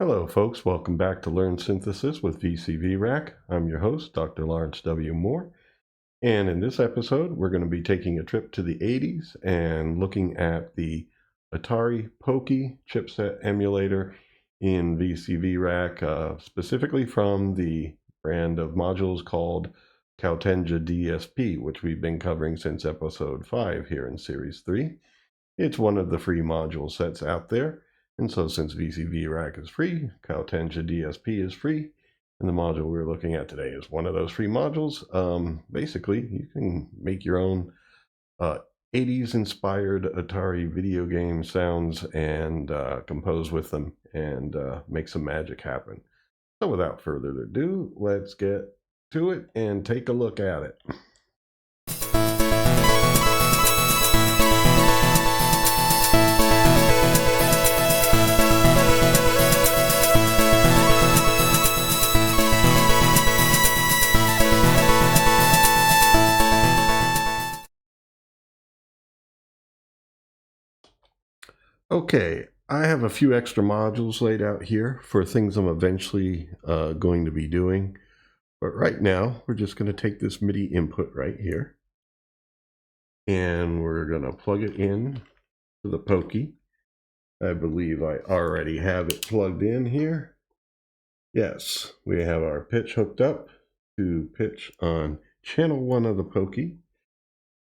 Hello folks, welcome back to Learn Synthesis with VCV Rack. I'm your host, Dr. Lawrence W. Moore, and in this episode we're going to be taking a trip to the 80s and looking at the Atari Pokey chipset emulator in VCV Rack, specifically from the brand of modules called KautenjaDSP, which we've been covering since episode 5 here in Series 3. It's one of the free module sets out there. And so since VCV Rack is free, KautenjaDSP is free, and the module we're looking at today is one of those free modules. Basically, you can make your own 80s inspired Atari video game sounds and compose with them and make some magic happen. So without further ado, let's get to it and take a look at it. Okay, I have a few extra modules laid out here for things I'm eventually going to be doing. But right now, we're just going to take this MIDI input right here. And we're going to plug it in to the Pokey. I believe I already have it plugged in here. Yes, we have our pitch hooked up to pitch on channel 1 of the Pokey.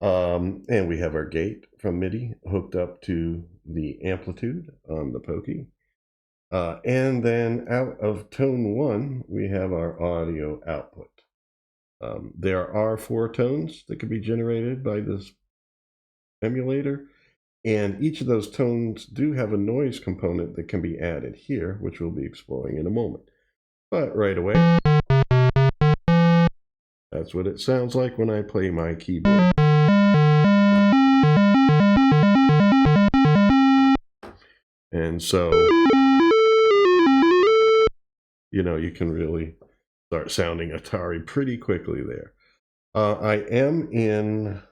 And we have our gate from MIDI hooked up to the amplitude on the Pokey. And then out of tone 1, we have our audio output. There are 4 tones that can be generated by this emulator, and each of those tones do have a noise component that can be added here, which we'll be exploring in a moment. But right away, that's what it sounds like when I play my keyboard. And so, you know, you can really start sounding Atari pretty quickly there. I am in,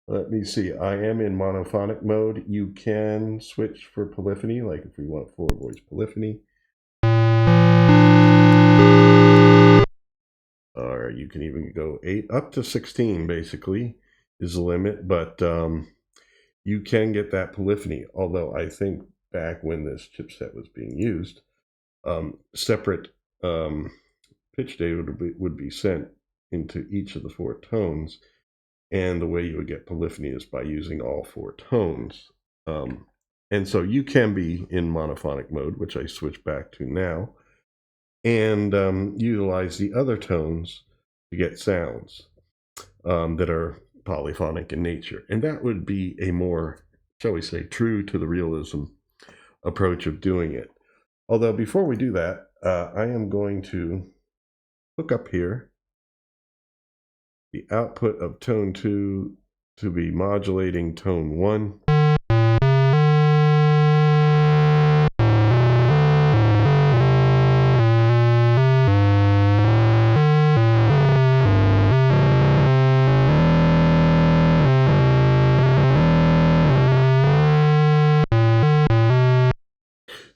let me see, I am in monophonic mode. You can switch for polyphony, like if we want 4-voice polyphony. Or you can even go 8, up to 16 basically is the limit, but you can get that polyphony, although I think back when this chipset was being used, separate pitch data would be sent into each of the 4 tones, and the way you would get polyphony is by using all 4 tones. And so you can be in monophonic mode, which I switch back to now, and utilize the other tones to get sounds that are polyphonic in nature. And that would be a more, shall we say, true to the realism approach of doing it. Although before we do that, I am going to hook up here the output of tone 2 to be modulating tone 1.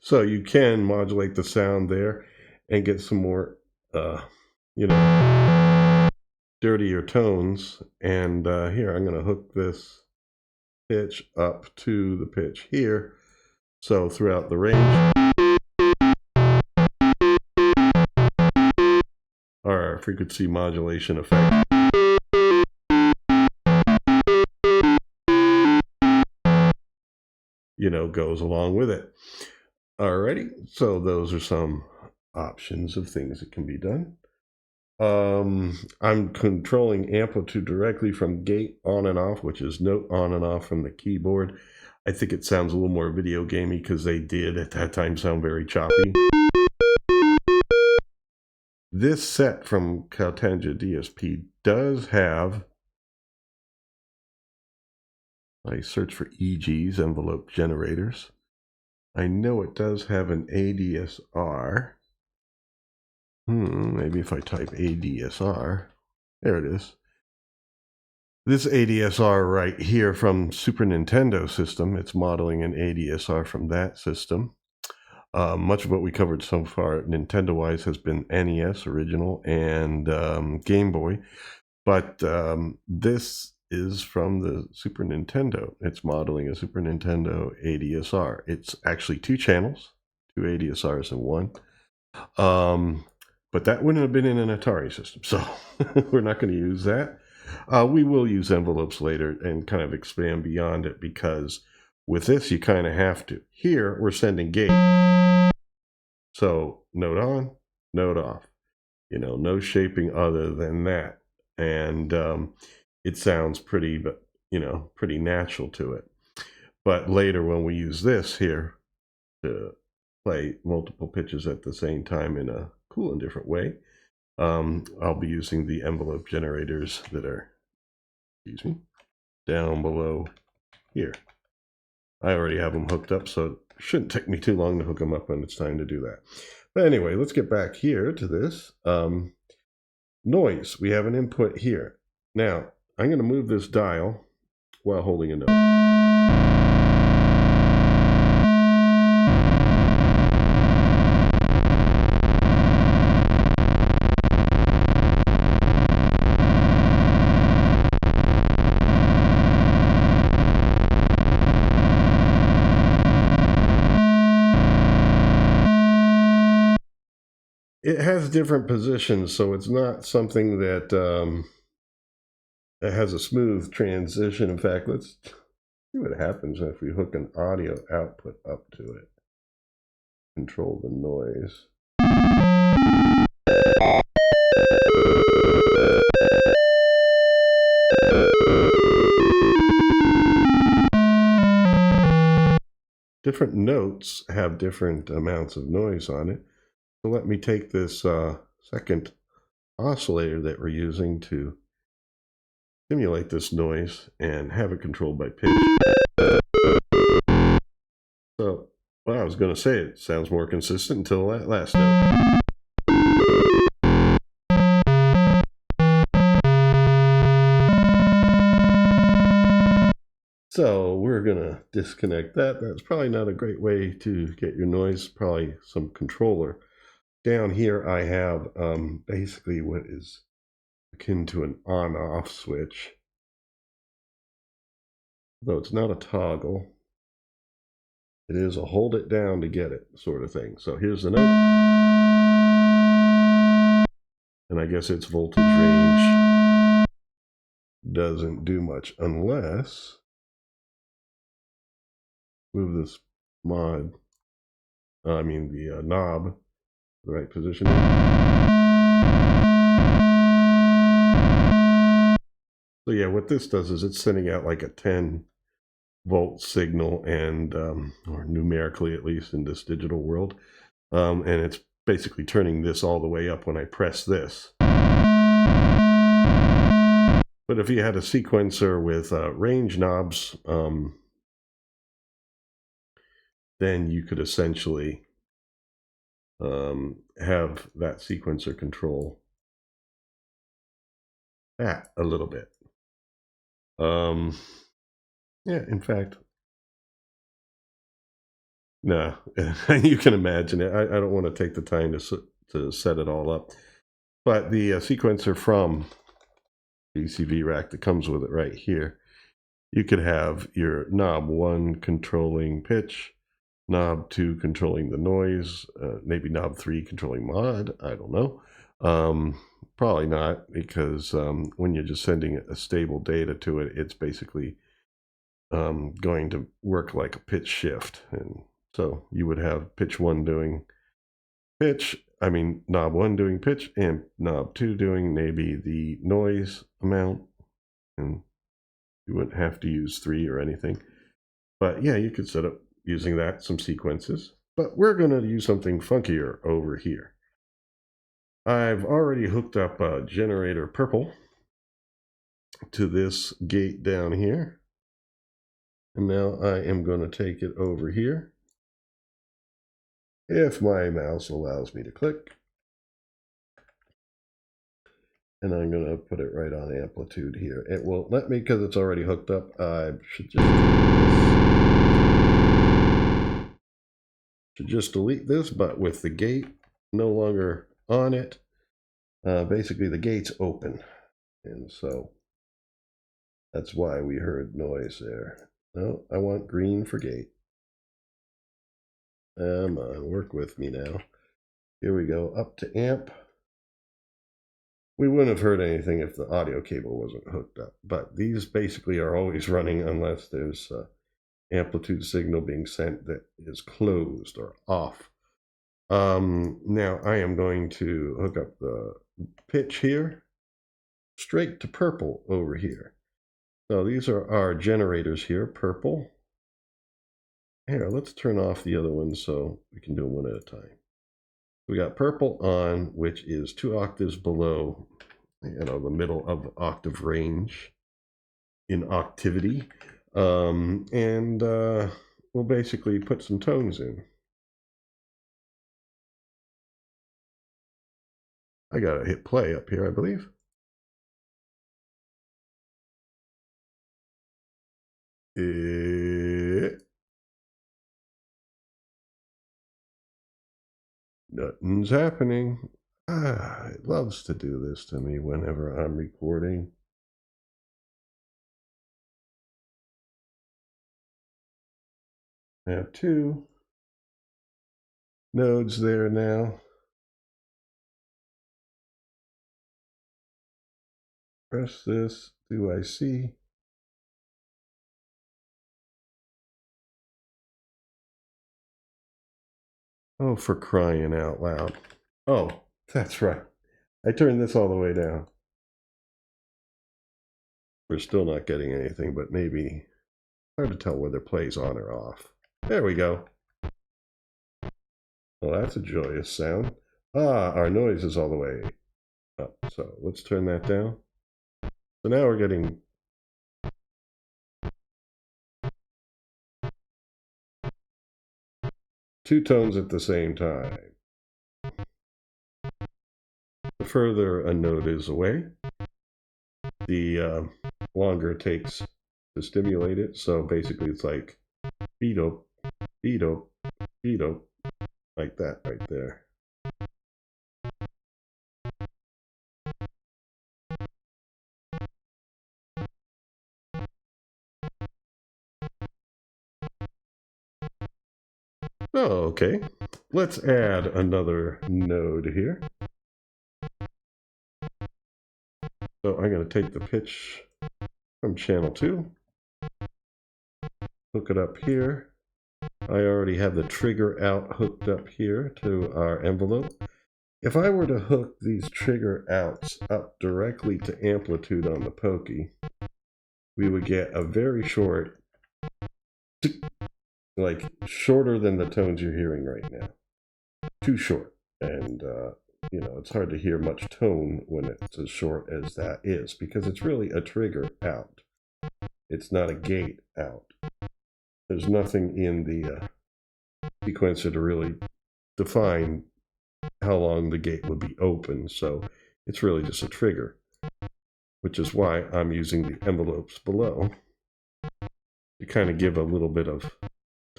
So you can modulate the sound there and get some more, you know, dirtier tones. And here, I'm going to hook this pitch up to the pitch here. So throughout the range, our frequency modulation effect. You know, goes along with it. Alrighty, so those are some options of things that can be done. I'm controlling amplitude directly from gate on and off, which is note on and off from the keyboard. I think it sounds a little more video gamey because they did at that time sound very choppy. This set from KautenjaDSP does have, I search for EGs, envelope generators. I know it does have an ADSR. Maybe if I type ADSR, there it is. This ADSR right here from Super Nintendo system, it's modeling an ADSR from that system. Much of what we covered so far Nintendo-wise has been NES original and Game Boy, but this is from the Super Nintendo. It's modeling a Super Nintendo ADSR. It's actually 2 channels, 2 ADSRs in one. But that wouldn't have been in an Atari system, so we're not going to use that. We will use envelopes later and kind of expand beyond it, because with this you kind of have to. Here we're sending gate, so note on, note off. You know, no shaping other than that, and it sounds pretty, but you know, pretty natural to it. But later when we use this here to play multiple pitches at the same time in a cool and different way, I'll be using the envelope generators that are, excuse me, down below here. I already have them hooked up, so it shouldn't take me too long to hook them up when it's time to do that. But anyway, let's get back here to this. Noise, we have an input here. Now, I'm going to move this dial while holding a note. It has different positions, so it's not something that has a smooth transition. In fact, let's see what happens if we hook an audio output up to it. Control the noise. Different notes have different amounts of noise on it. So let me take this second oscillator that we're using to simulate this noise and have it controlled by pitch. So, well, I was going to say it sounds more consistent until that last note. So we're going to disconnect that. That's probably not a great way to get your noise, probably some controller. Down here I have basically what is akin to an on-off switch, though it's not a toggle. It is a hold it down to get it sort of thing. So here's the note, and I guess its voltage range doesn't do much unless move this knob the right position. So yeah, what this does is it's sending out like a 10-volt signal, and or numerically at least in this digital world, and it's basically turning this all the way up when I press this. But if you had a sequencer with range knobs, then you could essentially have that sequencer control that a little bit. Yeah, in fact, no, you can imagine it. I don't want to take the time to set it all up. But the sequencer from VCV Rack that comes with it right here, you could have your knob 1 controlling pitch, knob 2 controlling the noise, maybe knob 3 controlling mod, I don't know. Probably not, because when you're just sending a stable data to it, it's basically going to work like a pitch shift. And so you would have pitch 1 doing pitch, knob 1 doing pitch, and knob 2 doing maybe the noise amount, and you wouldn't have to use 3 or anything. But yeah, you could set up using that some sequences. But we're going to use something funkier over here. I've already hooked up a generator purple to this gate down here. And now I am going to take it over here, if my mouse allows me to click. And I'm going to put it right on amplitude here. It will let me, because it's already hooked up. I should just delete this, but with the gate no longer on it, basically the gate's open. And so that's why we heard noise there. No, I want green for gate. Come on, work with me now. Here we go, up to amp. We wouldn't have heard anything if the audio cable wasn't hooked up, but these basically are always running unless there's amplitude signal being sent that is closed or off. Now I am going to hook up the pitch here straight to purple over here. So these are our generators here, purple. Here, let's turn off the other ones so we can do them one at a time. We got purple on, which is 2 octaves below, the middle of the octave range in octivity. We'll basically put some tones in. I gotta hit play up here, I believe. Nothing's happening. It loves to do this to me whenever I'm recording. I have 2 nodes there now. Press this. Do I see? Oh, for crying out loud. Oh, that's right. I turned this all the way down. We're still not getting anything, but maybe hard to tell whether play's on or off. There we go. Well, that's a joyous sound. Our noise is all the way up. So let's turn that down. So now we're getting two tones at the same time. The further a note is away, the longer it takes to stimulate it. So basically it's like beat-o, beat-o, beat-o, like that right there. Oh, okay. Let's add another node here. So I'm going to take the pitch from channel 2, hook it up here. I already have the trigger out hooked up here to our envelope. If I were to hook these trigger outs up directly to amplitude on the Pokey, we would get a very short, like shorter than the tones you're hearing right now. Too short. And, it's hard to hear much tone when it's as short as that is, because it's really a trigger out. It's not a gate out. There's nothing in the sequencer to really define how long the gate would be open, so it's really just a trigger, which is why I'm using the envelopes below to kind of give a little bit of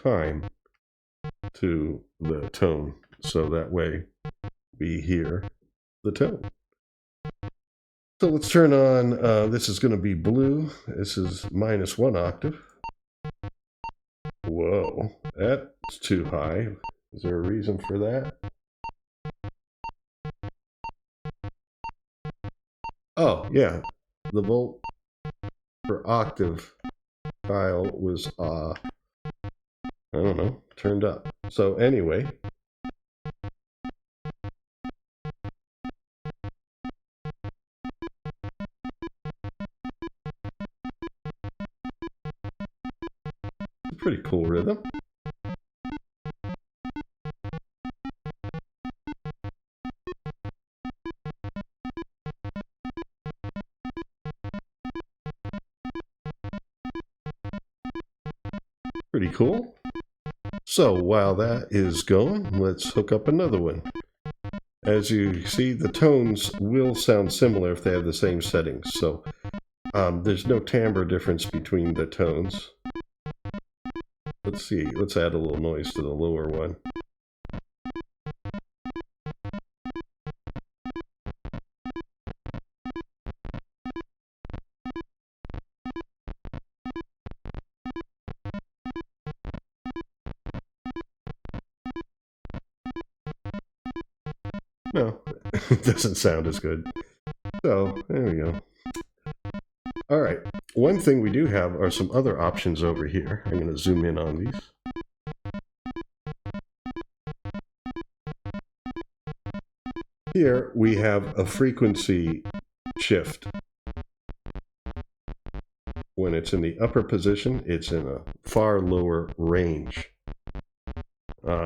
time to the tone, so that way we hear the tone. So let's turn on, this is going to be blue. This is -1 octave. Whoa, that's too high. Is there a reason for that? Oh, yeah. The volt per octave dial was, I don't know, turned up. So anyway, pretty cool rhythm. Pretty cool. So while that is going, let's hook up another one. as you see, the tones will sound similar if they have the same settings. So there's no timbre difference between the tones. Let's see, let's add a little noise to the lower one. No, it doesn't sound as good. So, there we go. All right, one thing we do have are some other options over here. I'm going to zoom in on these. Here we have a frequency shift. When it's in the upper position, it's in a far lower range.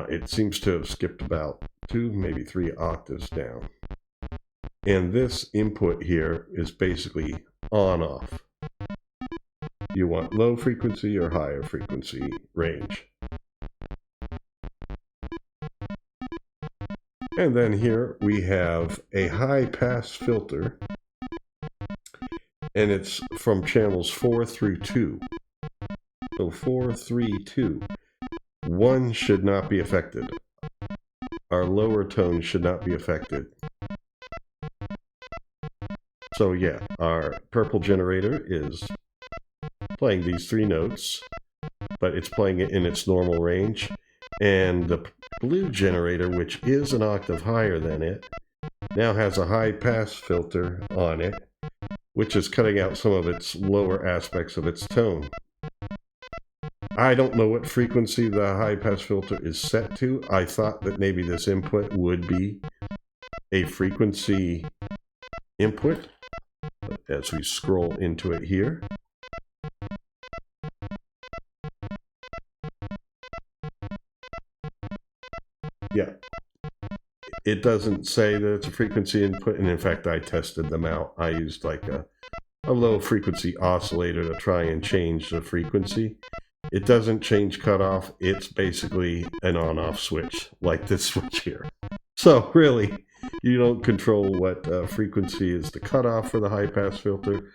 It seems to have skipped about 2, maybe 3 octaves down. And this input here is basically on-off. You want low frequency or higher frequency range. And then here we have a high-pass filter, and it's from channels 4 through 2. So 4, 3, 2. 1 should not be affected. Our lower tones should not be affected. So yeah, our purple generator is playing these 3 notes, but it's playing it in its normal range. And the blue generator, which is an octave higher than it, now has a high pass filter on it, which is cutting out some of its lower aspects of its tone. I don't know what frequency the high pass filter is set to. I thought that maybe this input would be a frequency input. But as we scroll into it here, yeah, it doesn't say that it's a frequency input, and in fact I tested them out. I used like a low frequency oscillator to try and change the frequency. It doesn't change cutoff, it's basically an on-off switch, like this switch here. So really, you don't control what frequency is the cutoff for the high-pass filter.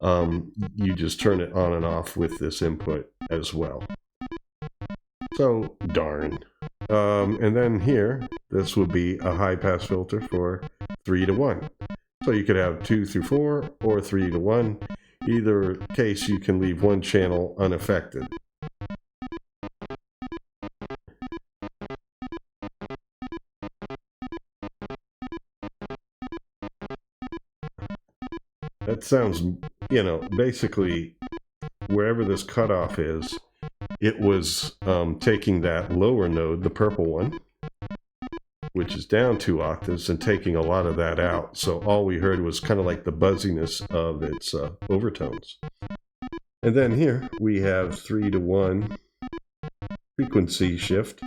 You just turn it on and off with this input as well. So, darn. And then here, this would be a high-pass filter for 3 to 1. So you could have 2 through 4 or 3 to 1. Either case, you can leave one channel unaffected. That sounds, you know, basically wherever this cutoff is, it was taking that lower node, the purple one, which is down 2 octaves, and taking a lot of that out. So all we heard was kind of like the buzziness of its overtones. And then here we have 3 to 1 frequency shift.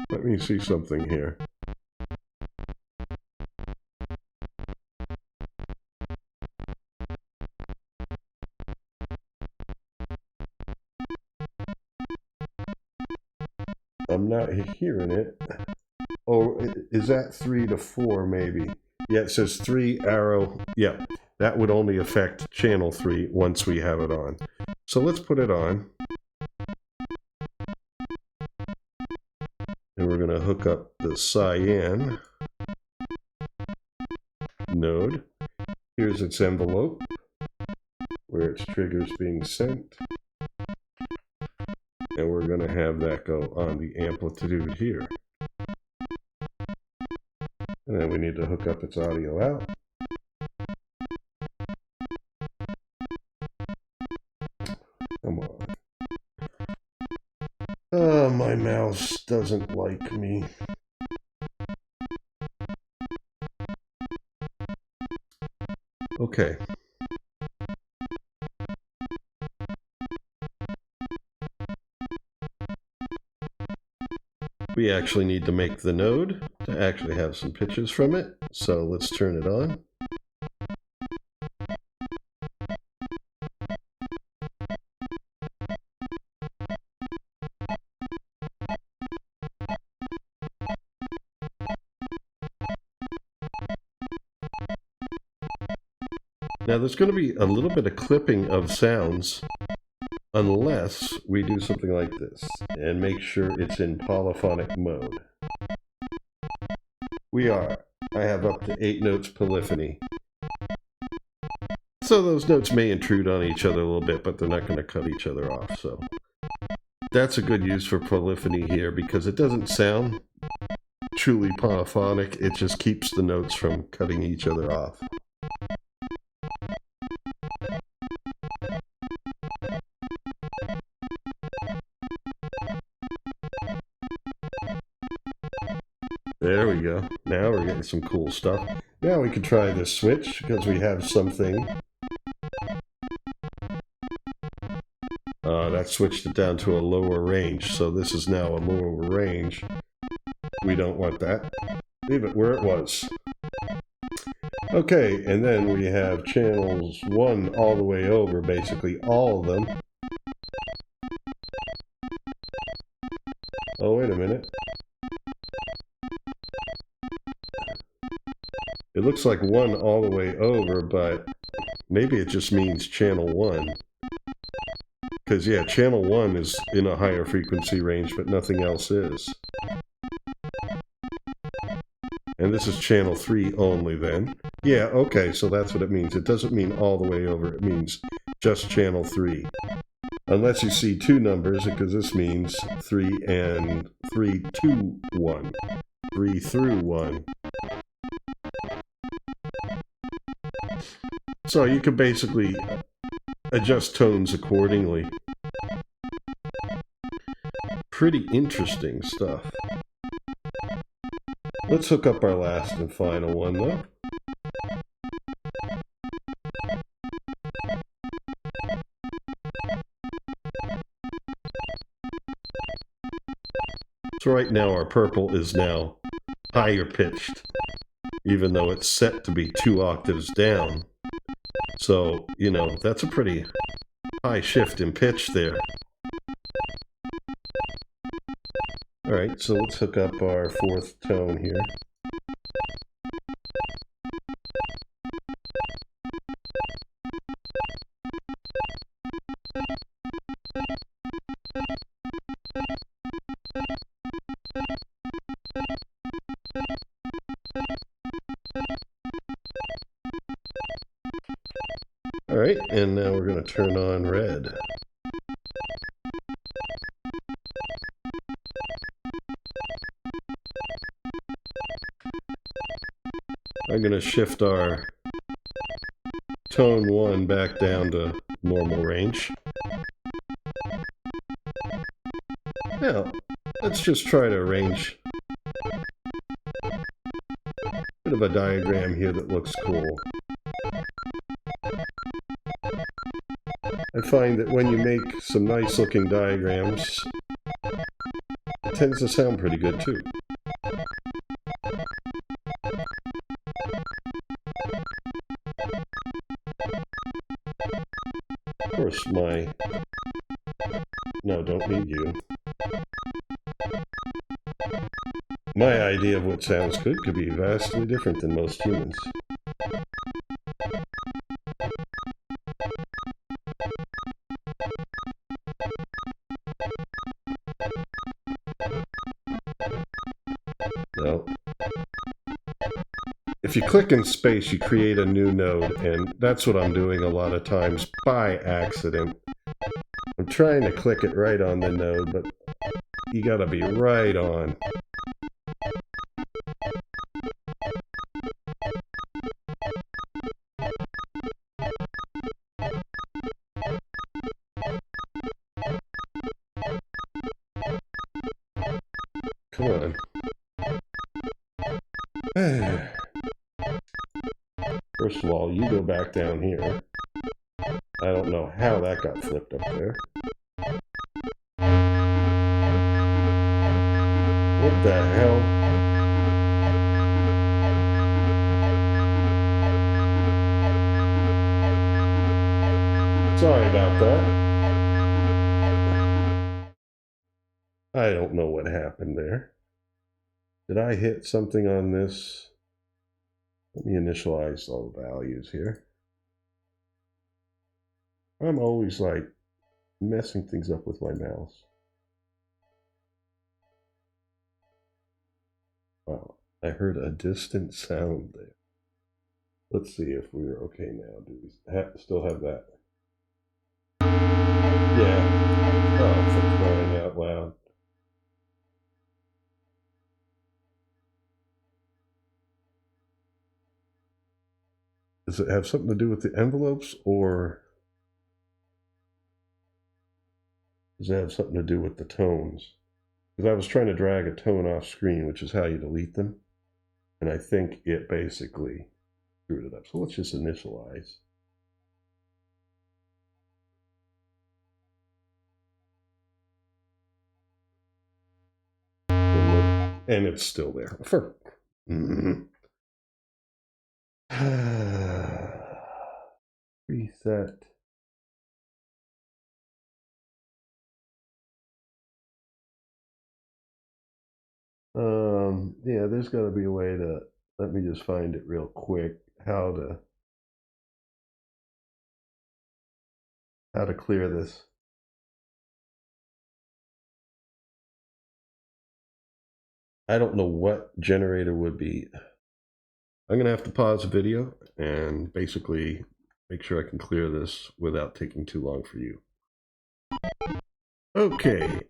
Let me see something here. I'm not hearing it. Oh, is that 3 to 4 maybe? Yeah, it says 3 arrow. Yeah, that would only affect channel 3 once we have it on. So let's put it on. And we're going to hook up the cyan node. Here's its envelope, where its trigger's being sent. And we're going to have that go on the amplitude here. And then we need to hook up its audio out. Come on. Oh, my mouse doesn't like me. Okay. We actually need to make the node to actually have some pitches from it. So let's turn it on. Now there's going to be a little bit of clipping of sounds unless we do something like this and make sure it's in polyphonic mode. We are. I have up to 8 notes polyphony. So those notes may intrude on each other a little bit, but they're not going to cut each other off. So that's a good use for polyphony here because it doesn't sound truly polyphonic. It just keeps the notes from cutting each other off. There we go. Now we're getting some cool stuff. Now we can try this switch because we have something. That switched it down to a lower range, so this is now a lower range. We don't want that. Leave it where it was. Okay, and then we have channels 1 all the way over, basically all of them. Oh, wait a minute. It looks like 1 all the way over, but maybe it just means channel 1. Because, yeah, channel 1 is in a higher frequency range, but nothing else is. And this is channel 3 only then. Yeah, okay, so that's what it means. It doesn't mean all the way over, it means just channel 3. Unless you see 2 numbers, because this means 3 and 3 to 1. 3 through 1. So you can basically adjust tones accordingly. Pretty interesting stuff. Let's hook up our last and final one though. So right now our purple is now higher pitched, even though it's set to be 2 octaves down. So, you know, that's a pretty high shift in pitch there. Alright, so let's hook up our 4th tone here. Alright, and now we're going to turn on red. I'm going to shift our tone 1 back down to normal range. Now, let's just try to arrange a bit of a diagram here that looks cool. I find that when you make some nice looking diagrams, it tends to sound pretty good too. Of course, no, don't need you. My idea of what sounds good could be vastly different than most humans. No. If you click in space, you create a new node, and that's what I'm doing a lot of times by accident. I'm trying to click it right on the node, but you gotta be right on. Come on. First of all, you go back down here. I don't know how that got flipped up there. What the hell? Sorry about that. I don't know what happened there. Did I hit something on this? Let me initialize all the values here. I'm always like messing things up with my mouse. Wow, I heard a distant sound there. Let's see if we're okay now. Do we still have that? Yeah. Oh, for crying out loud. Does it have something to do with the envelopes, or does it have something to do with the tones? Because I was trying to drag a tone off screen, which is how you delete them. And I think it basically screwed it up. So let's just initialize. And it's still there. Reset. Yeah, there's got to be a way to, let me just find it real quick, how to clear this. I don't know what generator would be. I'm going to have to pause the video and basically make sure I can clear this without taking too long for you. Okay.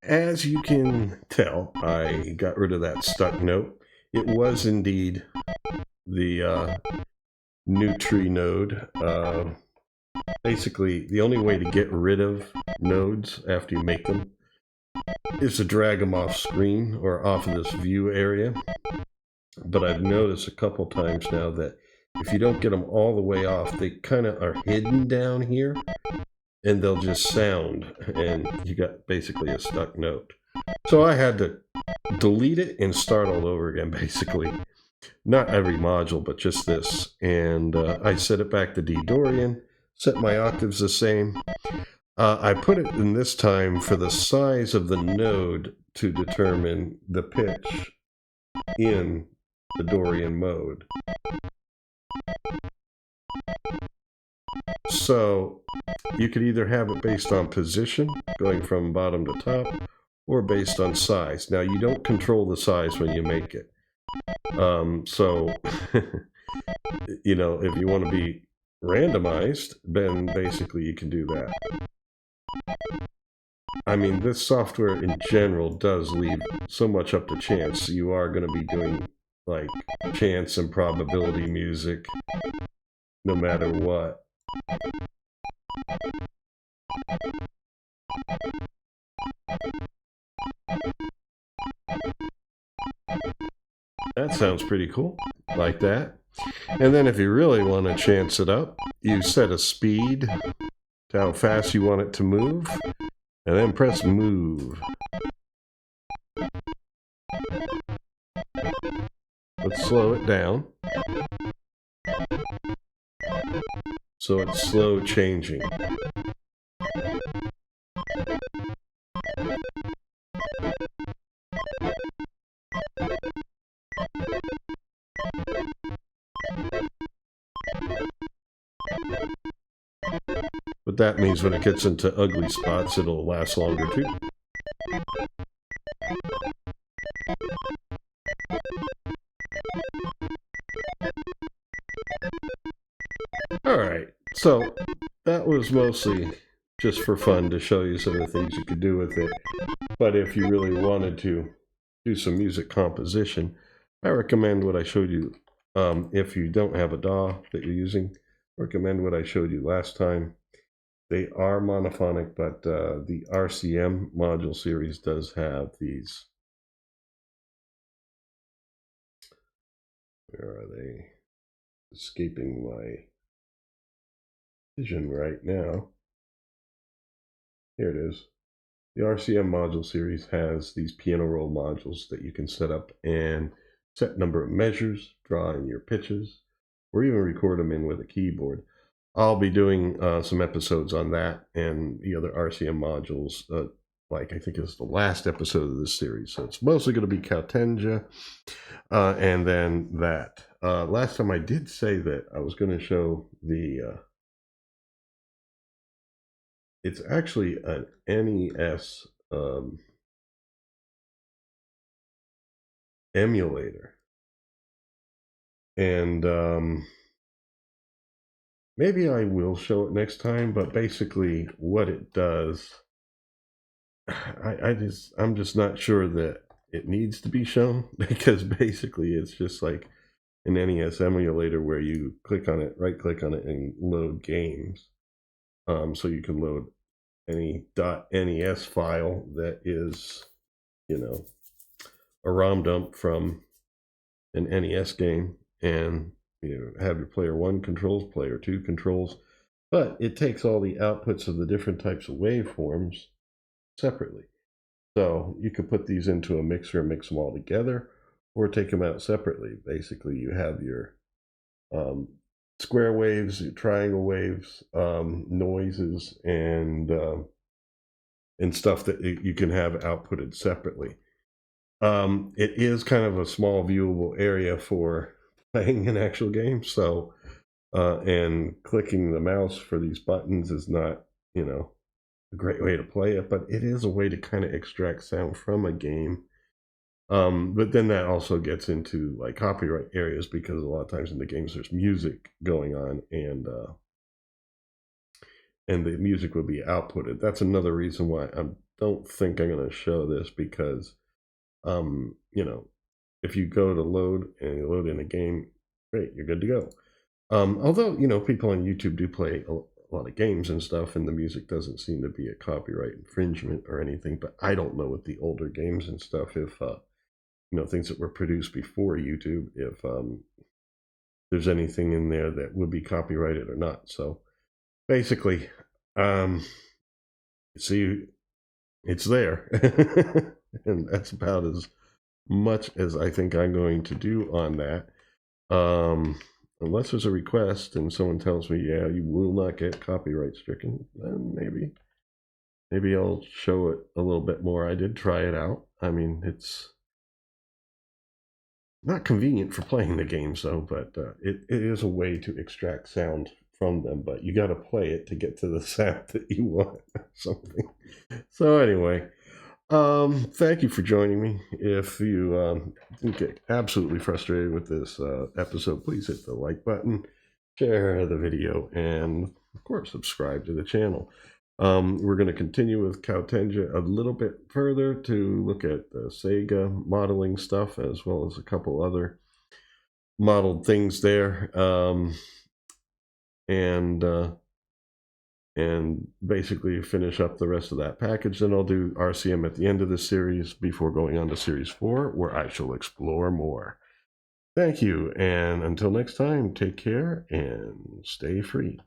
As you can tell, I got rid of that stuck note. It was indeed the Neutrinode. Basically, the only way to get rid of nodes after you make them is to drag them off screen or off of this view area. But I've noticed a couple times now that if you don't get them all the way off, they kind of are hidden down here and they'll just sound, and you got basically a stuck note. So I had to delete it and start all over again, basically. Not every module, but just this. And I set it back to D Dorian, set my octaves the same. I put it in this time for the size of the node to determine the pitch in the Dorian mode. So you could either have it based on position, going from bottom to top, or based on size. Now, you don't control the size when you make it. So, you know, if you want to be randomized, then basically you can do that. I mean, this software in general does leave so much up to chance. You are going to be doing like chance and probability music no matter what. That sounds pretty cool, like that. And then if you really want to chance it up, you set a speed to how fast you want it to move, and then press move. Let's slow it down. So it's slow changing. But that means when it gets into ugly spots, it'll last longer too. Alright, so that was mostly just for fun to show you some of the things you could do with it. But if you really wanted to do some music composition, I recommend what I showed you. If you don't have a DAW that you're using, recommend what I showed you last time. They are monophonic, but the RCM module series does have these. Where are they? Escaping my vision right now. Here it is. The RCM module series has these piano roll modules that you can set up and set number of measures, draw in your pitches, or even record them in with a keyboard. I'll be doing some episodes on that and the other RCM modules, like I think it's the last episode of this series. So it's mostly going to be KautenjaDSP and then that. Last time I did say that I was going to show the it's actually an NES emulator. And maybe I will show it next time, but basically what it does, I'm just not sure that it needs to be shown, because basically it's just like an NES emulator where you click on it, right click on it, and load games. So you can load any .NES file that is, you know, a ROM dump from an NES game, and have your player 1 controls, player 2 controls, but it takes all the outputs of the different types of waveforms separately. So you could put these into a mixer and mix them all together, or take them out separately. Basically, you have your square waves, your triangle waves, noises, and stuff that you can have outputted separately. It is kind of a small viewable area for playing an actual game, so and clicking the mouse for these buttons is not, a great way to play it, but it is a way to kind of extract sound from a game. But then that also gets into like copyright areas, because a lot of times in the games there's music going on, and the music will be outputted. That's another reason why I don't think I'm going to show this, because if you go to load and you load in a game, great, you're good to go. Although, people on YouTube do play a lot of games and stuff, and the music doesn't seem to be a copyright infringement or anything, but I don't know with the older games and stuff if, things that were produced before YouTube, if there's anything in there that would be copyrighted or not. So basically, see, it's there. And that's about as much as I think I'm going to do on that. Unless there's a request and someone tells me, yeah, you will not get copyright stricken, then maybe I'll show it a little bit more. I did try it out. I mean, it's not convenient for playing the games, though, but it is a way to extract sound from them, but you got to play it to get to the sound that you want. Something. So anyway, thank you for joining me. If you get absolutely frustrated with this episode, please hit the like button, share the video, and of course subscribe to the channel. We're going to continue with KautenjaDSP a little bit further to look at the Sega modeling stuff, as well as a couple other modeled things there, and basically finish up the rest of that package. Then I'll do RCM at the end of the series before going on to Series 4, where I shall explore more. Thank you, and until next time, take care and stay free.